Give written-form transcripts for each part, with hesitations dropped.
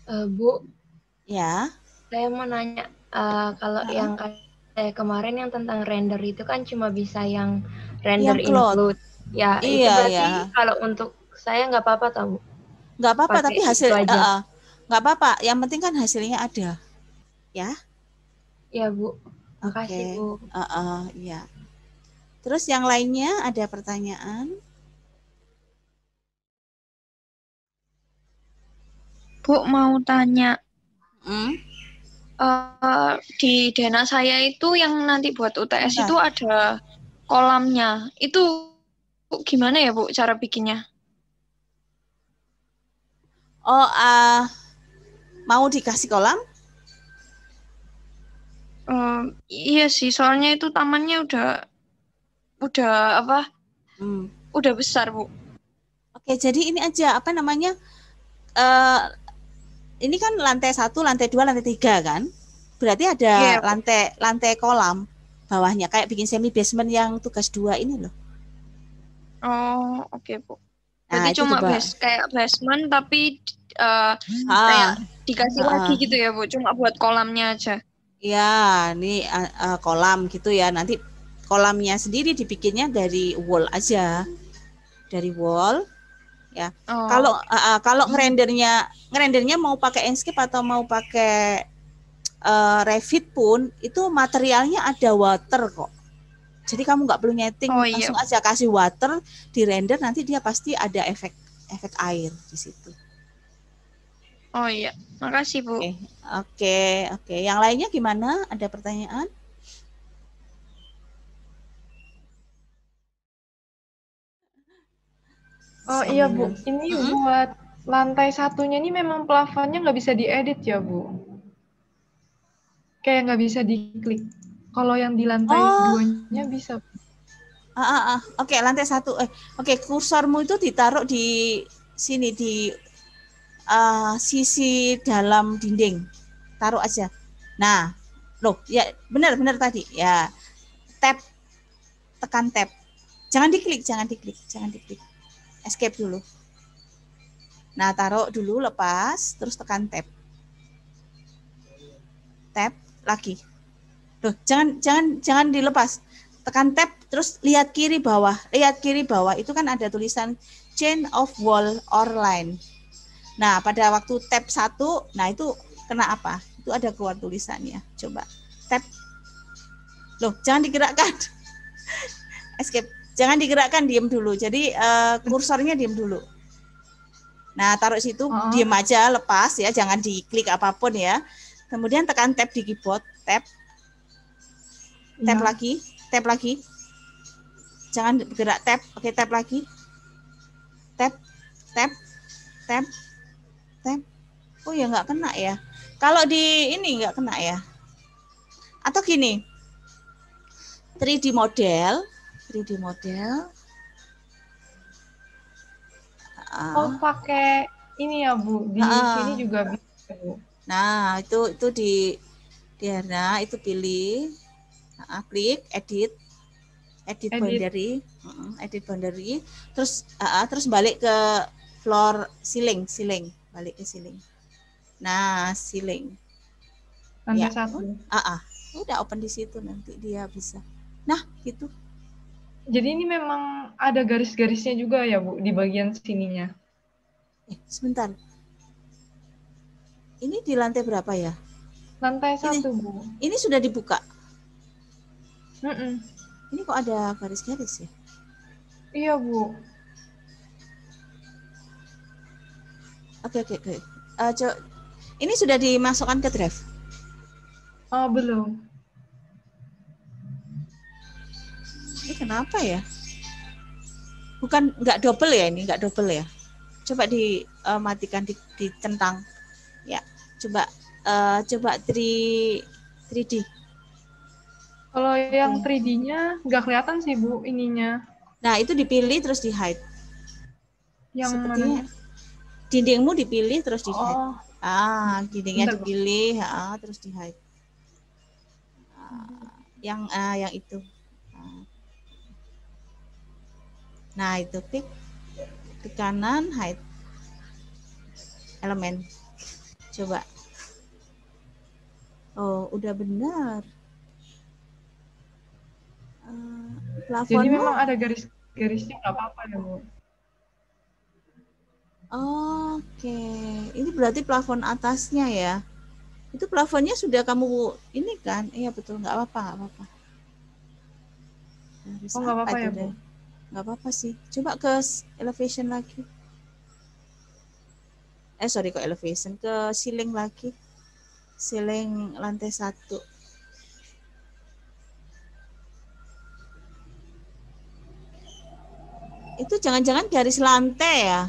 Bu, Ya. saya mau nanya, kalau Heeh. yang kayak kemarin yang tentang render itu kan cuma bisa yang render Yang cloud. include. Ya, itu Iya, ya. berarti kalau untuk saya nggak apa-apa tau, Bu? Nggak apa-apa, Pakai tapi itu hasil, aja. nggak apa-apa. Yang penting kan hasilnya ada, ya. Ya, Bu. Oke, Makasih, Bu. ya. Terus yang lainnya ada pertanyaan? Bu, mau tanya, Hmm? di Dena saya itu yang nanti buat UTS Bentar. itu ada kolamnya. Itu gimana ya, Bu, cara bikinnya? Oh, mau dikasih kolam? Iya sih, soalnya itu tamannya udah apa? Hmm. Udah besar, Bu. Oke, jadi ini aja apa namanya? eh ini kan lantai 1, lantai 2, lantai 3 kan? Berarti ada Iya, Bu. lantai kolam bawahnya kayak bikin semi basement yang tugas 2 ini loh. Oh, oke, Bu. Nah, Berarti itu cuma coba. kayak basement tapi eh, kayak Ah, dikasih lagi ah. gitu ya, Bu. Cuma buat kolamnya aja. Ya, ini kolam gitu ya. Nanti kolamnya sendiri dibikinnya dari wall aja, dari wall ya. Oh, Kalau ngerendernya mau pakai Enscape atau mau pakai Revit pun itu materialnya ada water kok. Jadi kamu nggak perlu nyeting, oh iya. langsung aja kasih water di render, nanti dia pasti ada efek air di situ. Oh iya. Makasih, Bu. Oke, oke, oke. Yang lainnya gimana? Ada pertanyaan? Oh iya, Bu. Seminar. Ini Mm-mm. buat lantai satunya ini memang plafonnya nggak bisa diedit ya, Bu? Kayak nggak bisa diklik. Kalau yang di lantai Oh, duanya bisa. Oke, lantai 1. Oke, kursormu itu ditaruh di sini di sisi dalam dinding. Taruh aja. Nah, loh, ya benar-benar tadi. Ya, tab, tekan tab. Jangan diklik, jangan diklik, jangan diklik. Escape dulu. Nah, taruh dulu, lepas, terus tekan tab. Tab lagi. Loh, jangan dilepas. Tekan tab, terus lihat kiri bawah. Lihat kiri bawah itu kan ada tulisan chain of wall or line. Nah, pada waktu tab 1, nah itu kena apa? Itu ada keluar tulisannya. Coba tab. Loh, jangan digerakkan. Escape. Jangan digerakkan, diam dulu. Jadi kursornya diam dulu. Nah, taruh situ, diam aja, lepas ya, jangan diklik apapun ya. Kemudian tekan tab di keyboard, tab lagi, tab lagi. Jangan bergerak, tab. Oke, tab lagi. Tab, tab, tab, tab. Oh ya, nggak kena ya. Kalau di ini nggak kena ya. Atau gini, 3D model. Oh, pakai ini ya, Bu. Di sini juga bisa, Bu. Nah, itu di Herna itu pilih, klik edit boundary, terus balik ke floor ceiling, balik ke ceiling. Nah, ceiling. Lantai Ya. 1. Udah open di situ, nanti dia bisa. Nah, gitu. Jadi ini memang ada garis-garisnya juga ya, Bu, di bagian sininya. Sebentar. Ini di lantai berapa ya? Lantai 1, Bu. Ini sudah dibuka. Mm-mm. Ini kok ada garis-garis ya? Iya, Bu. Oke. Ini sudah dimasukkan ke drive? Oh, belum. Ini kenapa ya? Bukan, nggak double ya ini, nggak double ya? Coba dimatikan, dicentang. Ya, coba 3D. Kalau yang 3D-nya nggak kelihatan sih, Bu, ininya. Nah, itu dipilih terus di hide. Yang Sepertinya mana? dindingmu dipilih terus di hide. Oh, Dindingnya bentar, Bu. dipilih, terus di hide. Yang itu. Nah, itu klik kanan, hide elemen. Coba. Oh, udah benar. Jadi Plafonmu. memang ada garis-garisnya nggak apa-apa ya Bu? Oke, ini berarti plafon atasnya ya. Itu plafonnya sudah kamu ini kan? Iya betul, nggak apa-apa, nggak apa-apa. Garis Oh nggak apa apa-apa itu ya Bu? deh? Nggak apa-apa sih. Coba ke elevation lagi. Sorry, ke elevation, ke ceiling lagi. Ceiling lantai 1. Itu jangan-jangan garis lantai ya?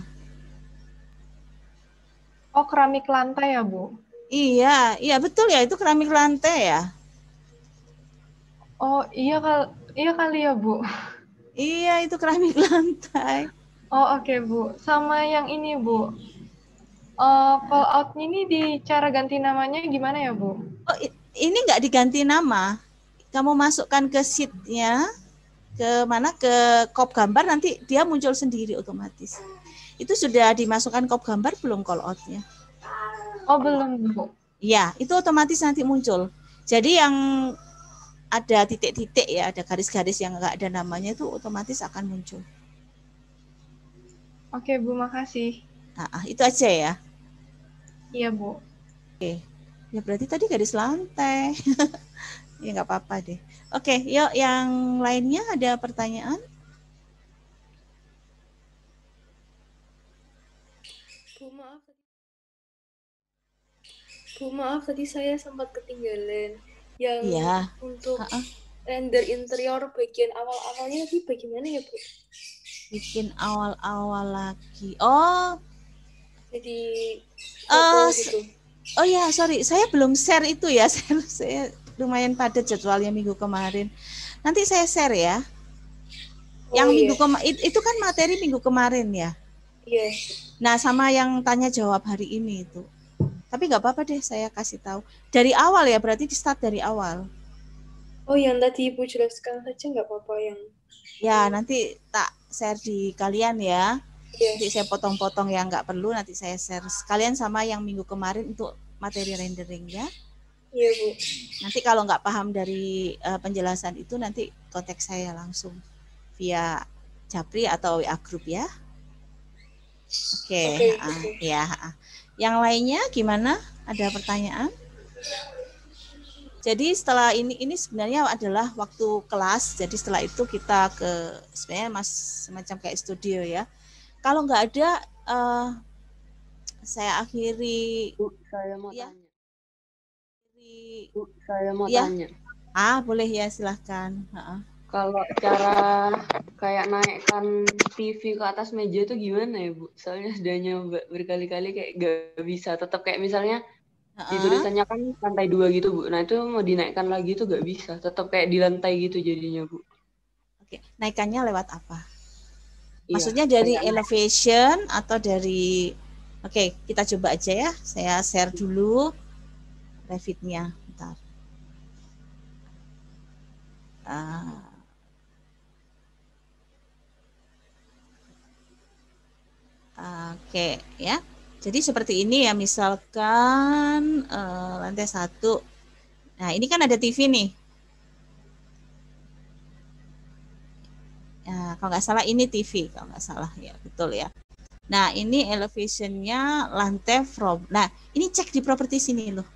Oh keramik lantai ya Bu? Iya, iya betul ya, itu keramik lantai ya. Oh iya kali ya Bu. Iya, itu keramik lantai. Oh oke Bu. Sama yang ini Bu. Call out ini di cara ganti namanya gimana ya Bu? Oh, ini nggak diganti nama. Kamu masukkan ke sheet-nya, ke mana, ke kop gambar, nanti dia muncul sendiri otomatis. Itu sudah dimasukkan kop gambar belum call out-nya? Oh belum Bu. Ya, itu otomatis nanti muncul. Jadi yang ada titik-titik ya, ada garis-garis yang nggak ada namanya itu otomatis akan muncul. Oke Bu, makasih. Nah, itu aja ya. Iya Bu. Oke, ya berarti tadi garis lantai. Ya nggak apa-apa deh. Oke, yuk yang lainnya ada pertanyaan? Bu, maaf tadi saya sempat ketinggalan. Yang Iya. untuk render interior bagian awal-awalnya tadi bagaimana ya Bu? Bikin awal-awal lagi. Oh, Jadi foto gitu. Oh ya, sorry, saya belum share itu ya. Saya lumayan padat jadwalnya minggu kemarin. Nanti saya share ya. Yang minggu itu kan materi minggu kemarin ya. Iya. Nah, sama yang tanya jawab hari ini itu. Tapi nggak apa-apa deh, saya kasih tahu. Dari awal ya, berarti di start dari awal. Oh, yang tadi Ibu jelaskan saja nggak apa-apa yang. Ya, nanti tak share di kalian ya. Iya. Nanti saya potong-potong yang nggak perlu, nanti saya share sekalian sama yang minggu kemarin untuk materi rendering ya. Iya Bu. Nanti kalau nggak paham dari penjelasan itu, nanti kontak saya langsung via Japri atau WA Group ya. Oke. Ya. Yang lainnya gimana? Ada pertanyaan? Jadi setelah ini sebenarnya adalah waktu kelas. Jadi setelah itu kita ke sebenarnya semacam kayak studio ya. Kalau nggak ada, saya akhiri. Bu, saya mau ya. tanya. Bu, saya mau tanya. Boleh ya, silahkan. Kalau cara kayak naikkan TV ke atas meja itu gimana ya Bu? Soalnya sudah nyoba berkali-kali kayak gak bisa. Tetap kayak misalnya di tulisannya kan lantai 2 gitu Bu. Nah itu mau dinaikkan lagi itu gak bisa. Tetap kayak di lantai gitu jadinya Bu. Oke, naikannya lewat apa? Maksudnya dari elevation atau dari... Oke, kita coba aja ya. Saya share dulu Revit-nya. Bentar. Oke ya, jadi seperti ini ya, misalkan lantai 1. Nah ini kan ada TV nih. Kalau nggak salah ini TV, kalau nggak salah ya, betul ya. Nah ini elevationnya lantai from. Nah ini cek di properti sini loh.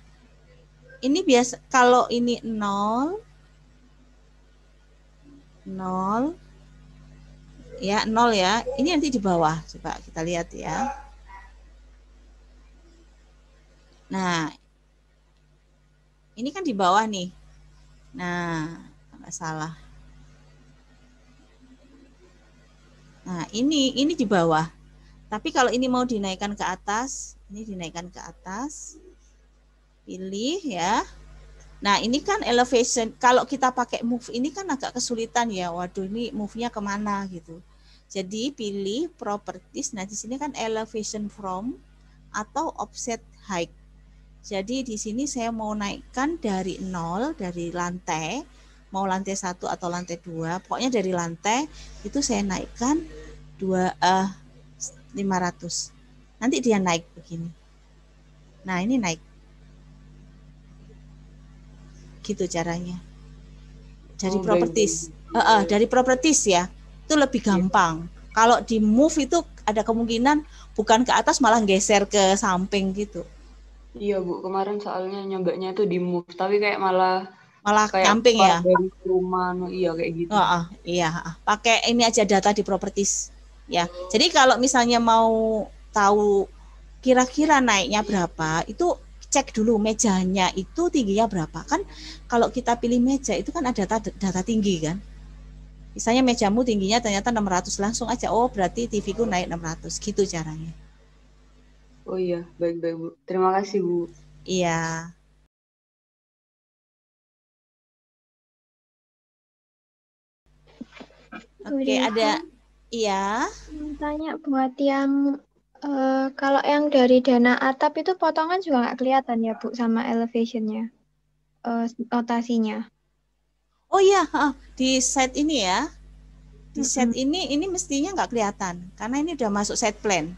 Ini biasa kalau ini 0 ya, 0 ya. Ini nanti di bawah. Coba kita lihat ya. Nah, ini kan di bawah nih. Nah, nggak salah. Nah, ini di bawah. Tapi kalau ini mau dinaikkan ke atas, ini dinaikkan ke atas. Pilih ya. Nah, ini kan elevation. Kalau kita pakai move ini kan agak kesulitan ya. Waduh, ini move-nya kemana gitu. Jadi pilih properties. Nah, di sini kan elevation from atau offset height. Jadi di sini saya mau naikkan dari 0, dari lantai, mau lantai 1 atau lantai 2. Pokoknya dari lantai itu saya naikkan 500. Nanti dia naik begini. Nah, ini naik. Gitu caranya. Dari Oh, properties. Dari properties ya. Itu lebih gampang. Kalau di move itu ada kemungkinan bukan ke atas malah geser ke samping gitu. Iya Bu, kemarin soalnya nyobanya itu di move, tapi kayak malah Malah kayak nyamping keluar ya. dari rumah, iya kayak gitu. Iya, pakai ini aja data di properties ya. Jadi kalau misalnya mau tahu kira-kira naiknya berapa, itu cek dulu mejanya itu tingginya berapa. Kan kalau kita pilih meja itu kan ada data tinggi kan. Misalnya mejamu tingginya ternyata 600, langsung aja oh berarti TV ku naik 600 gitu caranya. Oh iya, baik-baik Bu. Terima kasih Bu. Iya. Oke, ada iya. Tanya buat yang kalau yang dari dana atap itu potongan juga nggak kelihatan ya Bu sama elevationnya, notasinya. Oh iya, di set ini ya. Di set ini mestinya nggak kelihatan karena ini udah masuk set plan.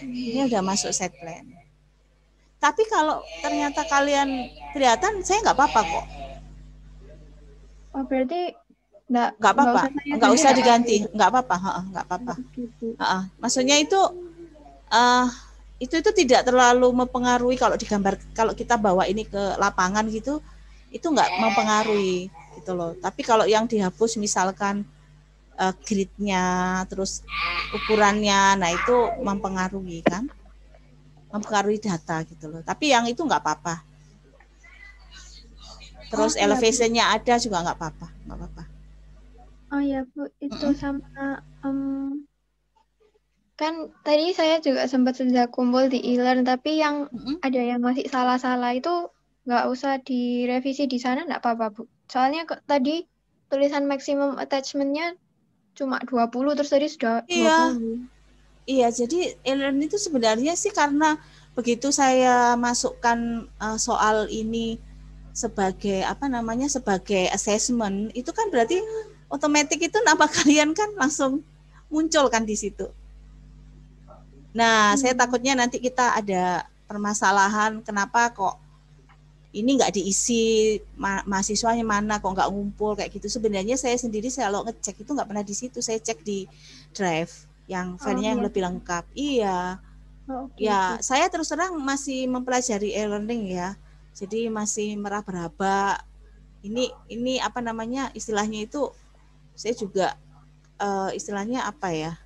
Ini udah masuk set plan. Tapi kalau ternyata kalian kelihatan, saya nggak apa-apa kok. Oh berarti nggak apa-apa, nggak usah diganti, nggak apa-apa, nggak apa-apa. Maksudnya itu tidak terlalu mempengaruhi kalau digambar, kalau kita bawa ini ke lapangan gitu, itu nggak mempengaruhi gitu loh. Tapi kalau yang dihapus misalkan gridnya, terus ukurannya, nah itu mempengaruhi kan, mempengaruhi data gitu loh. Tapi yang itu nggak apa-apa. Terus elevationnya ada juga nggak apa-apa, nggak apa-apa. Oh ya Bu, itu sama kan tadi saya juga sempat sudah kumpul di e-learn, tapi yang ada yang masih salah-salah itu nggak usah direvisi di sana, nggak apa-apa Bu. Soalnya tadi tulisan maximum attachment-nya cuma 20, terus tadi sudah 20. Iya, jadi e-learn itu sebenarnya sih karena begitu saya masukkan soal ini sebagai sebagai assessment, itu kan berarti otomatis itu nama kalian kan langsung muncul kan di situ. Nah, saya takutnya nanti kita ada permasalahan kenapa kok ini nggak diisi, mahasiswanya mana kok nggak ngumpul kayak gitu. Sebenarnya saya sendiri kalau ngecek itu nggak pernah di situ, saya cek di drive yang filenya yang lebih lengkap. Iya. Ya, saya terus terang masih mempelajari e-learning ya. Jadi masih meraba-raba. Ini istilahnya itu saya juga istilahnya apa ya?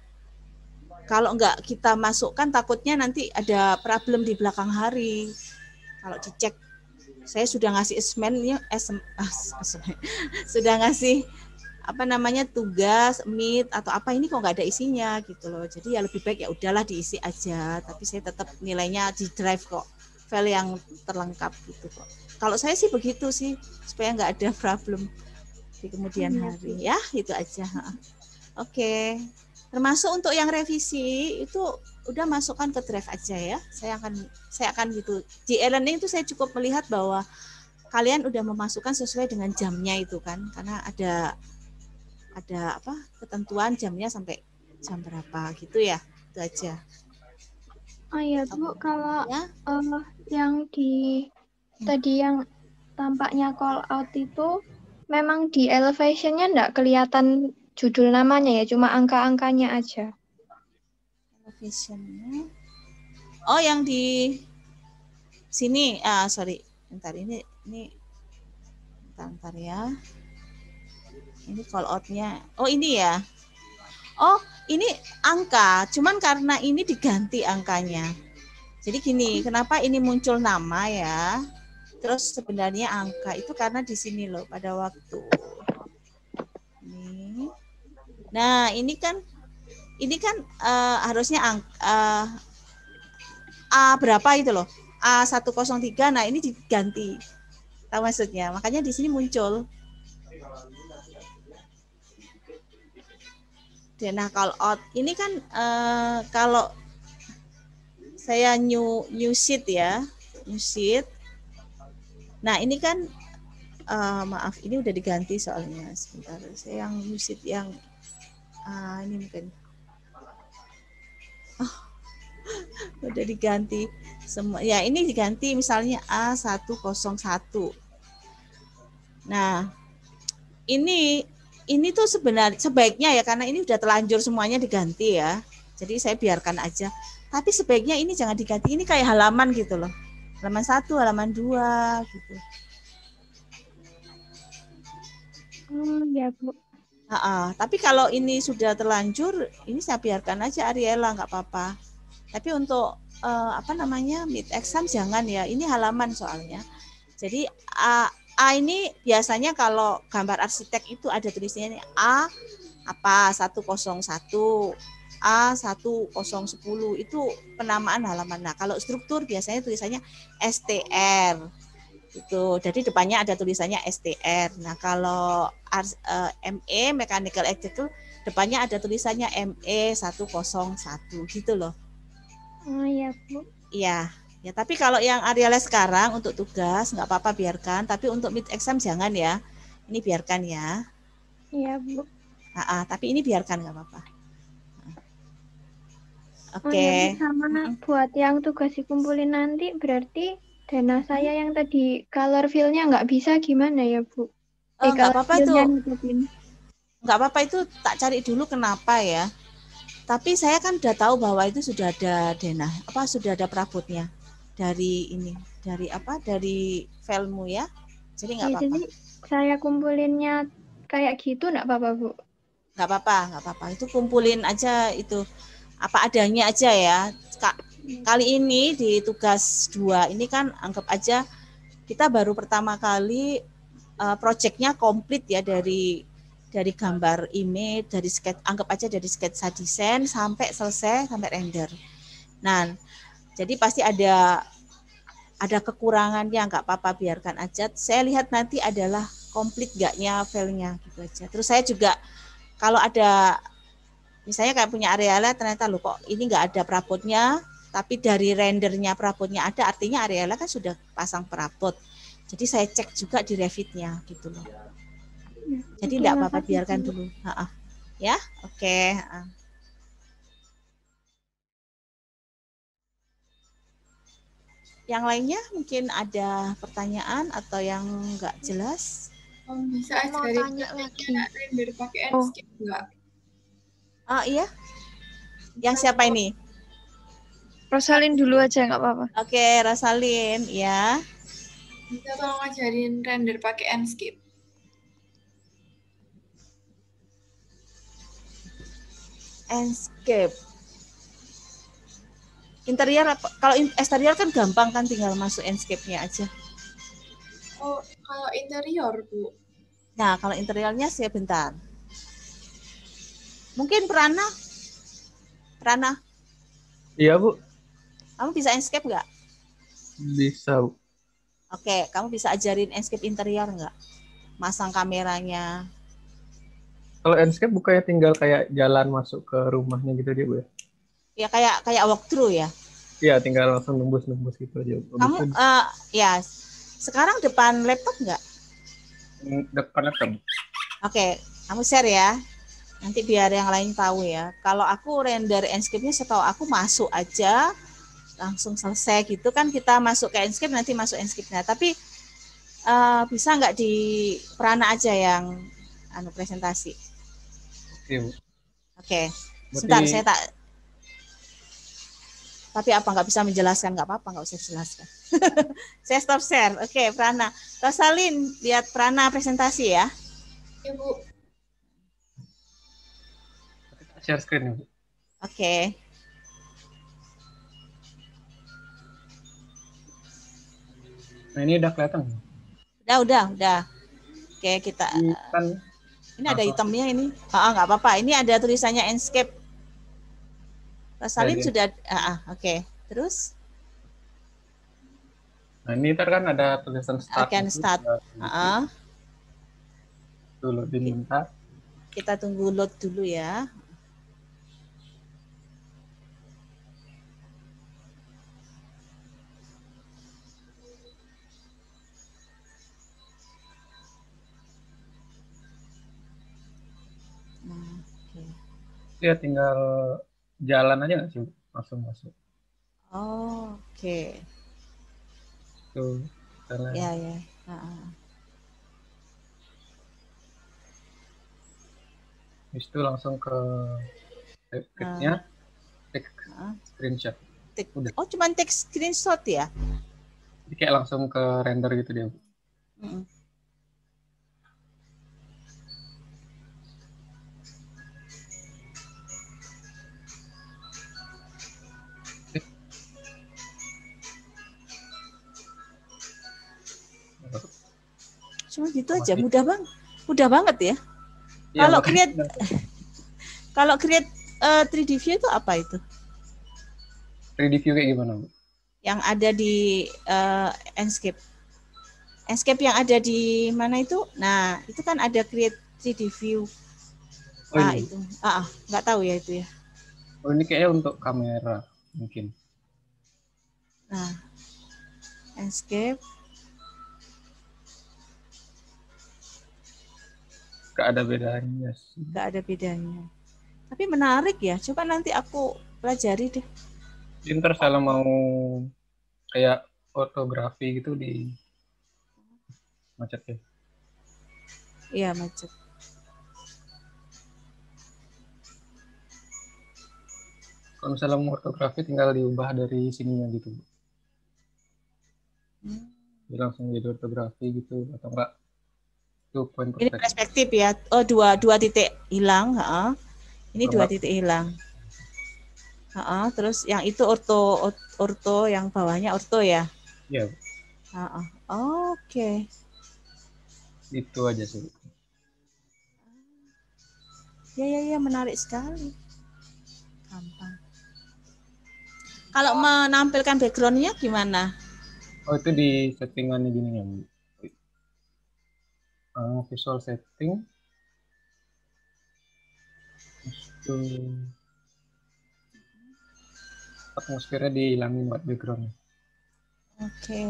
Kalau nggak kita masukkan takutnya nanti ada problem di belakang hari. Kalau dicek, saya sudah ngasih sudah ngasih tugas meet atau apa, ini kok nggak ada isinya gitu loh. Jadi ya lebih baik ya udahlah diisi aja. Tapi saya tetap nilainya di drive kok, file yang terlengkap gitu kok. Kalau saya sih begitu sih supaya nggak ada problem di kemudian hari ya, itu aja. Oke. Termasuk untuk yang revisi itu udah masukkan ke drive aja ya. Saya akan gitu. Di e-learning itu saya cukup melihat bahwa kalian udah memasukkan sesuai dengan jamnya itu kan, karena ada ketentuan jamnya sampai jam berapa gitu ya. Itu aja. Oh iya Bu, kalau yang tadi yang tampaknya call out itu memang di elevationnya enggak kelihatan judul namanya ya, cuma angka-angkanya aja. Elevationnya. Oh, yang di sini, sorry, bentar ini bentar ya. Ini call out-nya. Oh, ini ya. Oh, ini angka, cuman karena ini diganti angkanya. Jadi gini, kenapa ini muncul nama ya? Terus sebenarnya angka itu karena di sini loh pada waktu ini. Nah, ini kan harusnya A berapa itu loh? A103. Nah, ini diganti. Tahu maksudnya? Makanya di sini muncul. Nah, call out ini kan kalau saya new sheet ya, new sheet. Nah, ini kan maaf, ini udah diganti soalnya. Sebentar, saya yang new sheet yang ini mungkin. Udah diganti semua. Ya, ini diganti misalnya A101. Nah, ini tuh sebenarnya sebaiknya ya, karena ini udah telanjur semuanya diganti ya. Jadi saya biarkan aja. Tapi sebaiknya ini jangan diganti. Ini kayak halaman gitu loh. Halaman 1, halaman 2 gitu. Ya, Bu. Tapi kalau ini sudah terlanjur, ini saya biarkan aja Ariela, nggak apa-apa. Tapi untuk mid exam jangan ya. Ini halaman soalnya. Jadi A ini biasanya kalau gambar arsitek itu ada tulisannya A 101, A1010 itu penamaan halaman. Nah, kalau struktur biasanya tulisannya STR. Itu. Jadi depannya ada tulisannya STR. Nah, kalau ME Mechanical Electrical depannya ada tulisannya ME101 gitu loh. Oh iya, Bu. Iya. Ya, tapi kalau yang Ariela sekarang untuk tugas nggak apa-apa biarkan, tapi untuk mid exam jangan ya. Ini biarkan ya. Iya, Bu. Tapi ini biarkan nggak apa-apa. Oke. Oh ya, Bu, sama buat yang tugas dikumpulin nanti berarti dana saya yang tadi color fill-nya nggak bisa gimana ya, Bu? Nggak apa-apa itu. Nggak apa-apa itu, tak cari dulu kenapa ya. Tapi saya kan udah tahu bahwa itu sudah ada dana, sudah ada perabotnya dari filemu ya. Jadi nggak apa-apa. Jadi saya kumpulinnya kayak gitu nggak apa-apa, Bu? Nggak apa-apa. Itu kumpulin aja itu apa adanya aja ya. Kali ini di tugas 2 ini kan anggap aja kita baru pertama kali proyeknya komplit ya, dari gambar image, dari sketch, anggap aja dari sketsa desain sampai selesai, sampai render. Nah, jadi pasti ada kekurangannya, nggak apa-apa biarkan aja. Saya lihat nanti adalah komplit nggaknya filenya gitu aja. Terus saya juga kalau ada misalnya kayak punya Ariela ternyata loh kok ini nggak ada perabotnya, tapi dari rendernya perabotnya ada, artinya Ariela kan sudah pasang perabot. Jadi saya cek juga di Revit-nya gitu loh. Jadi enggak apa-apa biarkan dulu. Ya, oke. Yang lainnya mungkin ada pertanyaan atau yang enggak jelas? Bisa ajarin render pakai Enscape enggak? Iya. Yang siapa ini? Rosalin dulu aja nggak apa-apa. Oke, Rosalin, ya. Bisa tolong ajarin render pakai Enscape. Enscape. Interior kalau eksterior kan gampang kan, tinggal masuk Enscape-nya aja. Oh, kalau interior, Bu. Nah, kalau interiornya sebentar. Mungkin Prana? Iya, Bu. Kamu bisa Enscape nggak? Bisa, Bu. Oke, kamu bisa ajarin Enscape interior nggak? Masang kameranya. Kalau Enscape bukannya tinggal kayak jalan masuk ke rumahnya gitu dia, Bu ya? Ya kayak walkthrough ya? Iya, tinggal langsung nembus gitu aja. Kamu ya sekarang depan laptop nggak? Depan laptop. Oke, kamu share ya. Nanti biar yang lain tahu ya. Kalau aku render Enscape-nya setahu aku masuk aja langsung selesai gitu kan, kita masuk ke Enscape nanti masuk Enscape-nya. Tapi bisa nggak di Prana aja yang presentasi? Iya, Bu. Oke. Sebentar saya tak. Tapi apa nggak bisa menjelaskan? Nggak apa-apa, nggak usah jelaskan. Saya stop share. Oke, Prana. Rosalin, lihat Prana presentasi ya. Ya, Bu. Share screen ya, Bu. Oke. Nah, ini udah kelihatan. Udah. Oke, kita ini ada hitamnya ini. Nggak apa-apa. Ini ada tulisannya Enscape. Rosalin sudah oke. Terus? Nah, ini ntar kan ada tulisan start. Start. Dulu diminta. Kita tunggu load dulu ya. Ya tinggal jalan aja nggak sih, langsung masuk. Oh, oke. Tuh, karena Ya, ya. Heeh. habis itu langsung ke script-nya, take screenshot. Udah. Oh, cuman take screenshot ya? Jadi kayak langsung ke render gitu dia. Mm-mm. Cuma gitu aja, mudah banget ya. Ya, Kalau makanya- create 3D view itu apa itu? 3D view kayak gimana, Bu? Yang ada di Enscape. Enscape yang ada di mana itu? Nah, itu kan ada create 3D view. Oh, Nah, ini. itu. Nggak tahu ya itu ya. Oh, ini kayaknya untuk kamera mungkin. Nah, Enscape. Gak ada bedanya sih. Nggak ada bedanya. Tapi menarik ya. Coba nanti aku pelajari deh. Ntar kalau mau kayak fotografi gitu di macet ya. Iya, macet. Kalau misalnya mau fotografi tinggal diubah dari sininya gitu. Jadi langsung jadi fotografi gitu atau enggak itu point Ini perspektif. perspektif ya. Oh, dua titik hilang. Ini dua titik hilang. Terus yang itu orto yang bawahnya orto ya. Iya. Oke. Itu aja sih. Ya, menarik sekali. Gampang. Kalau menampilkan backgroundnya gimana? Oh, itu di settingannya gini ya. Visual setting. Itu atmosfernya dihilangin buat background. Oke.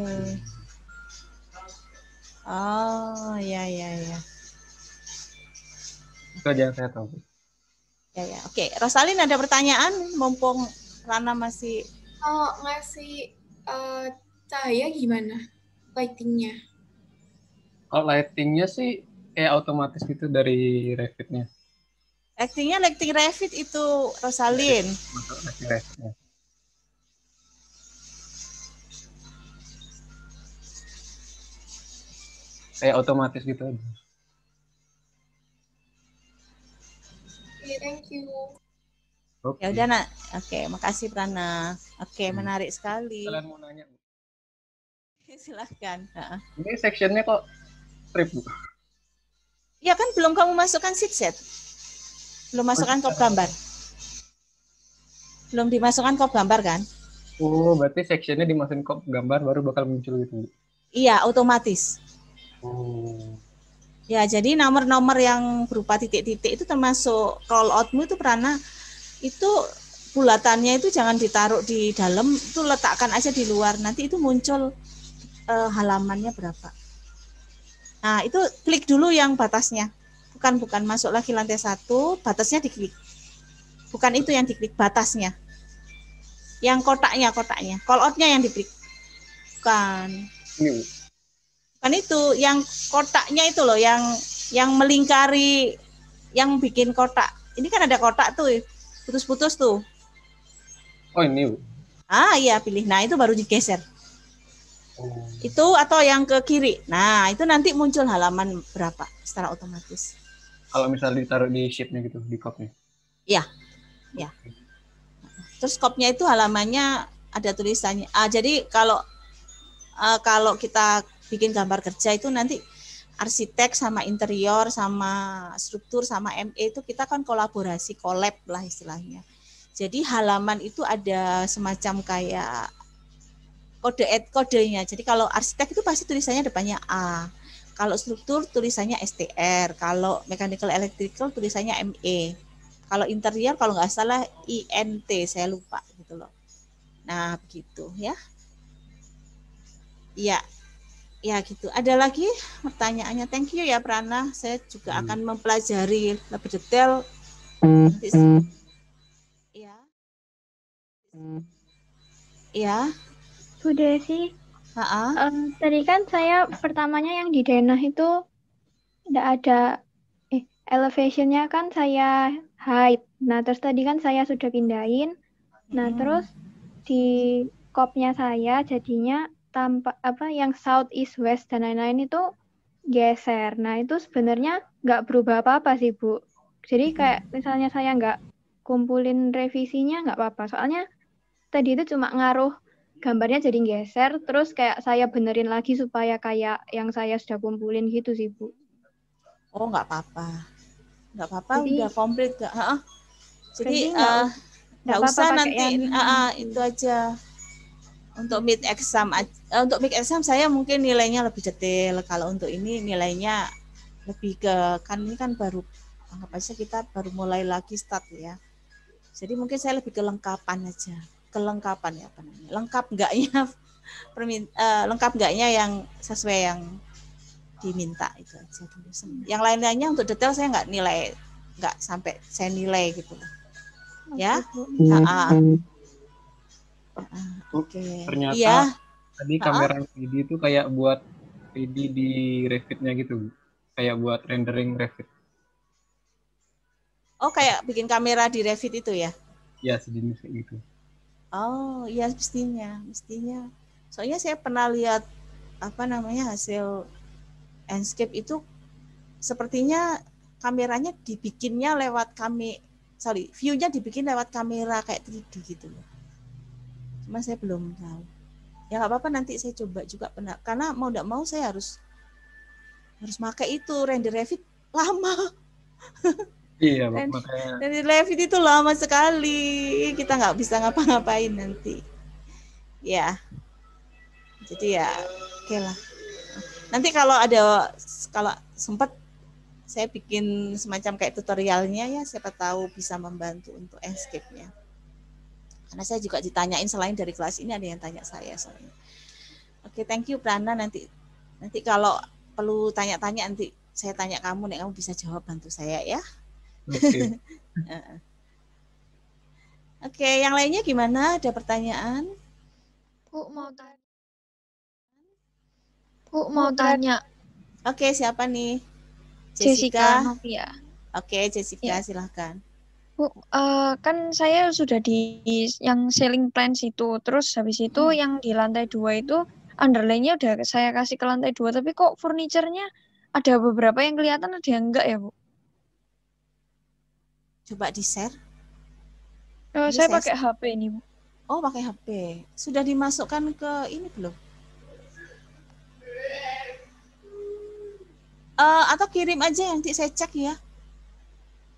Oh, ya. Itu aja yang saya tahu. Ya. Oke, Rosalin ada pertanyaan mumpung Rana masih Kalau ngasih cahaya gimana? Lightingnya? Kalau lightingnya sih kayak otomatis gitu dari Revit-nya. lighting Revit itu Rosalin. Masuk lighting Revit-nya. Kayak otomatis gitu aja. Oke, thank you. Oke. Ya udah nak. Oke, makasih Prana. Oke, menarik sekali. Kalian mau nanya? Silahkan. Ini sectionnya kok strip, Bu? Ya kan belum kamu masukkan sheet set. Belum masukkan kop gambar. Belum dimasukkan kop gambar kan? Oh, berarti sectionnya dimasukin kop gambar baru bakal muncul gitu. Iya, otomatis. Oh. Ya, jadi nomor-nomor yang berupa titik-titik itu termasuk rollout-mu itu Prana. Itu bulatannya itu jangan ditaruh di dalam, itu letakkan aja di luar. Nanti itu muncul halamannya berapa. Nah, itu klik dulu yang batasnya. Bukan masuk lagi lantai 1, batasnya diklik. Bukan itu yang diklik, batasnya. Yang kotaknya. Call out-nya yang diklik. Bukan. Ini, Bukan itu, yang kotaknya itu loh, yang melingkari, yang bikin kotak. Ini kan ada kotak tuh, putus-putus tuh. Oh, ini, Bu. Iya, pilih. Nah, itu baru digeser. Oh. Itu atau yang ke kiri. Nah, itu nanti muncul halaman berapa secara otomatis. Kalau misalnya ditaruh di sheet-nya gitu, di kopnya. Iya. Ya. Terus kopnya itu halamannya ada tulisannya. Jadi kalau kita bikin gambar kerja itu nanti arsitek sama interior sama struktur sama ME itu kita kan kolaborasi, collab lah istilahnya. Jadi halaman itu ada semacam kayak kodenya. Jadi kalau arsitek itu pasti tulisannya depannya A. Kalau struktur tulisannya STR. Kalau mechanical electrical tulisannya ME. Kalau interior kalau nggak salah INT, saya lupa gitu loh. Nah begitu ya. Iya. Ya gitu. Ada lagi pertanyaannya? Thank you ya Prana. Saya juga akan mempelajari lebih detail. Nanti, ya. Ya. Bu Desi, Ha-ha. tadi kan saya pertamanya yang di denah itu nggak ada elevationnya kan saya height. Nah terus tadi kan saya sudah pindahin. Nah terus di kopnya saya jadinya tampak yang south east west dan lain-lain itu geser. Nah itu sebenarnya nggak berubah apa-apa sih Bu. Jadi kayak misalnya saya nggak kumpulin revisinya nggak apa-apa. Soalnya tadi itu cuma ngaruh gambarnya jadi geser, terus kayak saya benerin lagi supaya kayak yang saya sudah kumpulin gitu sih Bu. Oh nggak apa-apa. Nggak apa-apa, Jadi- udah komplit nggak? Jadi Berarti nggak apa-apa usah pakai nanti yang- itu aja. Untuk mid exam, untuk mid exam saya mungkin nilainya lebih detail. Kalau untuk ini nilainya lebih ke, kan ini kan baru, anggap aja kita baru mulai lagi start ya. Jadi mungkin saya lebih ke lengkapan aja, kelengkapan ya apa namanya, lengkap enggaknya, lengkap enggaknya yang sesuai yang diminta itu aja dulu. Yang lain-lainnya untuk detail saya nggak sampai saya nilai gitu loh. Ya. Oke. Ternyata Iya. tadi kamera Vidi itu kayak buat Vidi di Revit-nya gitu, Bu. Kayak buat rendering Revit. Oh, kayak bikin kamera di Revit itu ya? Ya, sejenis kayak gitu. Oh, iya mestinya. Soalnya saya pernah lihat hasil Enscape itu sepertinya kameranya dibikinnya lewat view-nya dibikin lewat kamera kayak 3D gitu loh. Cuma saya belum tahu. Ya nggak apa-apa, nanti saya coba juga karena mau nggak mau saya harus pakai itu, render Revit lama. Iya, makanya. Render Revit itu lama sekali, kita nggak bisa ngapa-ngapain nanti. Ya, jadi ya oke lah. Nanti kalau sempat saya bikin semacam kayak tutorialnya ya, siapa tahu bisa membantu untuk Enscape-nya. Karena saya juga ditanyain selain dari kelas ini ada yang tanya saya soalnya. Oke, thank you Prana. Nanti kalau perlu tanya-tanya nanti saya tanya kamu, nek kamu bisa jawab, bantu saya ya. Oke. Oke, yang lainnya gimana? Ada pertanyaan? Bu mau tanya. Oke, siapa nih? Jessica Novia. Oke, Jessica Ya. silahkan. Bu, kan saya sudah di yang ceiling plans itu, terus habis itu yang di lantai 2 itu underline-nya udah saya kasih ke lantai 2, tapi kok furniture-nya ada beberapa yang kelihatan, ada yang enggak ya, Bu? Coba di-share. Saya pakai HP ini, Bu. Oh, pakai HP. Sudah dimasukkan ke ini belum? Atau kirim aja, nanti saya cek ya.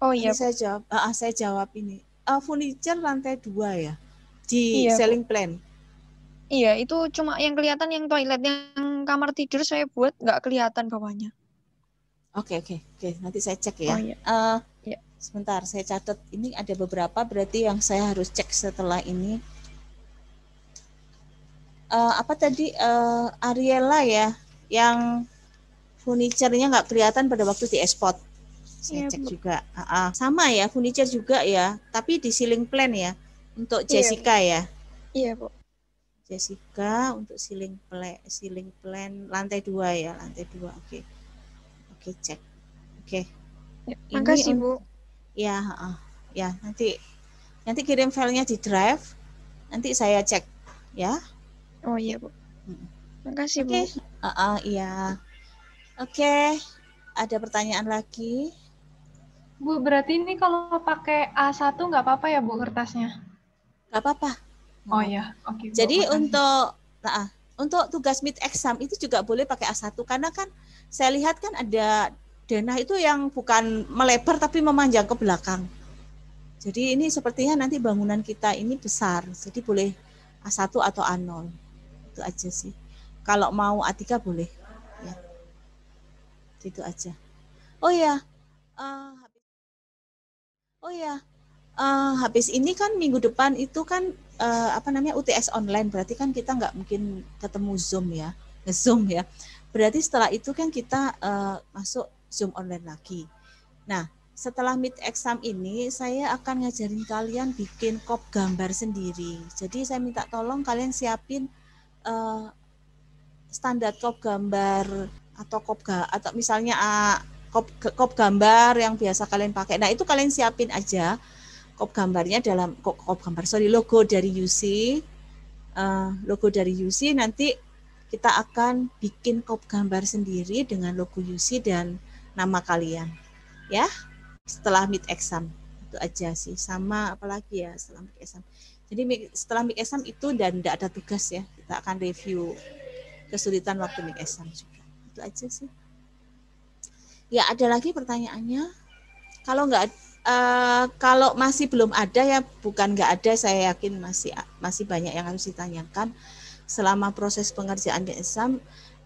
Oh iya. Saya jawab ini. Furniture lantai 2 ya, di Iya, ceiling plan. Iya, itu cuma yang kelihatan yang toilet, yang kamar tidur saya buat nggak kelihatan bawahnya. Oke. Nanti saya cek ya. Oh, iya. Iya. Sebentar, saya catat. Ini ada beberapa, berarti yang saya harus cek setelah ini. Apa tadi Ariela ya, yang furniture-nya nggak kelihatan pada waktu di export. Saya cek juga. Sama ya, furniture juga ya, tapi di ceiling plan ya, untuk Jessica ya. Iya, Bu. Jessica untuk ceiling plan lantai 2 ya, lantai 2. Oke, cek. Oke. Ya, makasih, Bu. Ya, nanti kirim filenya di drive, nanti saya cek ya. Oh iya, Bu. Makasih, Bu. Iya. Oke, ada pertanyaan lagi? Bu, berarti ini kalau pakai A1 nggak apa-apa ya Bu kertasnya? Nggak apa-apa. Oh ya, oke. Jadi untuk tugas mid exam itu juga boleh pakai A1, karena kan saya lihat kan ada denah itu yang bukan melebar tapi memanjang ke belakang. Jadi ini sepertinya nanti bangunan kita ini besar, jadi boleh A1 atau A0. Itu aja sih. Kalau mau A3 boleh. Ya. Itu aja. Oh ya. Habis ini kan minggu depan itu kan UTS online, berarti kan kita nggak mungkin ketemu Zoom ya, nge-Zoom ya. Berarti setelah itu kan kita masuk Zoom online lagi. Nah, setelah mid exam ini saya akan ngajarin kalian bikin kop gambar sendiri. Jadi saya minta tolong kalian siapin standar kop gambar atau misalnya kop gambar yang biasa kalian pakai. Nah, itu kalian siapin aja kop gambarnya dalam logo dari UC. Logo dari UC, nanti kita akan bikin kop gambar sendiri dengan logo UC dan nama kalian. Ya. Setelah mid exam itu aja sih, sama apalagi ya setelah mid exam. Jadi setelah mid exam itu dan tidak ada tugas ya, kita akan review kesulitan waktu mid exam juga. Itu aja sih. Ya, ada lagi pertanyaannya? Kalau masih belum ada ya, bukan nggak ada, saya yakin masih banyak yang harus ditanyakan selama proses pengerjaan mid exam.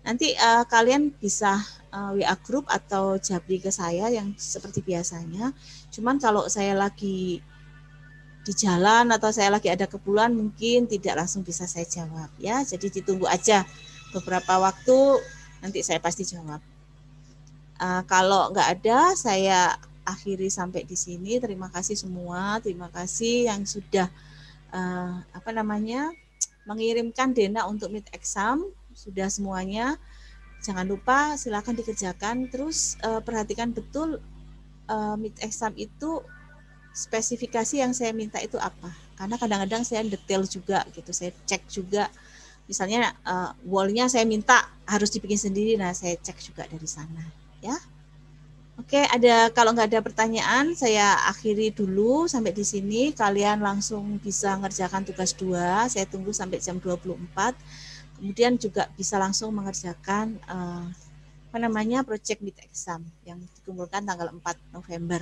Nanti kalian bisa WA grup atau japri ke saya yang seperti biasanya. Cuman kalau saya lagi di jalan atau saya lagi ada keperluan mungkin tidak langsung bisa saya jawab ya. Jadi ditunggu aja beberapa waktu, nanti saya pasti jawab. Kalau nggak ada, saya akhiri sampai di sini. Terima kasih semua. Terima kasih yang sudah mengirimkan Dena untuk mid exam. Sudah semuanya. Jangan lupa silakan dikerjakan. Terus perhatikan betul mid exam itu spesifikasi yang saya minta itu apa. Karena kadang-kadang saya detail juga gitu. Saya cek juga. Misalnya wall-nya saya minta harus dibikin sendiri. Nah, saya cek juga dari sana. Ya. Oke, kalau nggak ada pertanyaan, saya akhiri dulu sampai di sini. Kalian langsung bisa ngerjakan tugas 2. Saya tunggu sampai jam 24. Kemudian juga bisa langsung mengerjakan project mid exam yang dikumpulkan tanggal 4 November.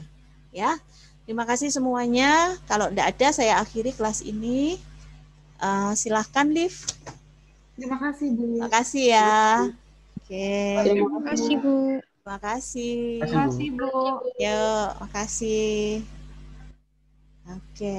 Ya, terima kasih semuanya. Kalau tidak ada, saya akhiri kelas ini. Silahkan, Liv. Terima kasih, Bu. Terima kasih ya. Oke. Terima kasih, Bu. Terima kasih. Terima kasih, Bu. Yuk, makasih. Oke.